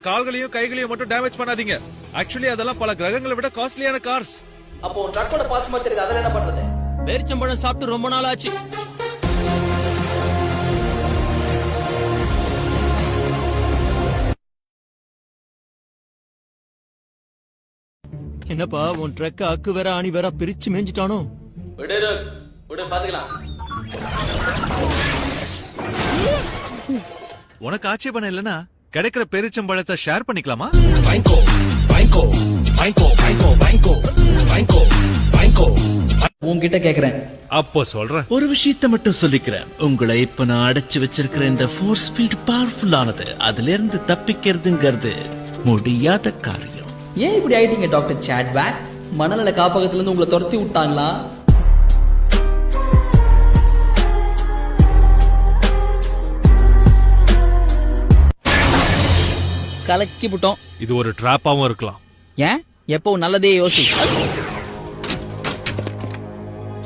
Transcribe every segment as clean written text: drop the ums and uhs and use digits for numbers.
கால்களையும் கைகளையும் மட்டும் டேமேஜ் பண்ணாதீங்க. ஆக்சுவலி அதெல்லாம் பல கிரகங்களை விட காஸ்ட்லியான கார்ஸ். அப்போ ட்ரக்கோட பார்ட்ஸ் மாதிரி தெரியுது, அதெல்லாம் என்ன பண்றது? பேரிச்சம்பழம் சாப்பிட்டு ரொம்ப நாள் ஆச்சு. என்னப்பா உன் ட்ரக்க அக்கு வேற ஆணி வேற பிரிச்சு மேஞ்சிட்டானோ? விடு விடு, பாத்துக்கலாம். உனக்கு ஆட்சேபணம் இல்லனா கிடைக்கிற பேரிச்சம்பழத்தை ஷேர் பண்ணிக்கலாமா? உன்கிட்ட கேக்குறேன். அப்போ சொல்றேன். ஒரு விஷயத்தை மட்டும் சொல்லிக்கிறேன். உங்களை இப்ப நான் அடைச்சு வச்சிருக்கிற இந்த ஃபோர்ஸ் ஃபீல்ட் பவர்ஃபுல்லானது. அதுல இருந்து தப்பிக்கிறதுங்கிறது முடியாத காரியம். ஏன் இப்படி ஆயிட்டீங்க டாக்டர் சாட்பேக்? மணநல காப்பகத்துல இருந்து உங்களை துரத்தி விட்டாங்களா? கலக்கி விட்டோம். இது ஒரு டிராப்பாவும் இருக்கலாம். ஏன் எப்போ நல்லதே யோசி.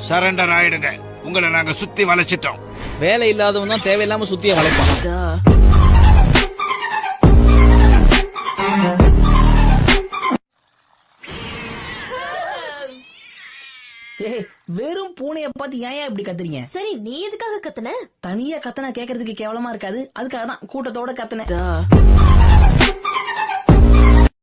சரண்டர் ஆயிடுங்க, உங்களை நாங்க சுத்தி வளைச்சிட்டோம். வேலை இல்லாதவன் தான் தேவையில்லாம சுத்திய வளைப்பான். வெறும் பூனைய பார்த்து ஏன் இப்படி கத்துறீங்க? சரி, நீ எதுக்காக கத்துன? தனியா கத்தனா கேக்குறதுக்கு கேவலமா இருக்காது, அதுக்காக தான் கூட்டத்தோட கத்துன.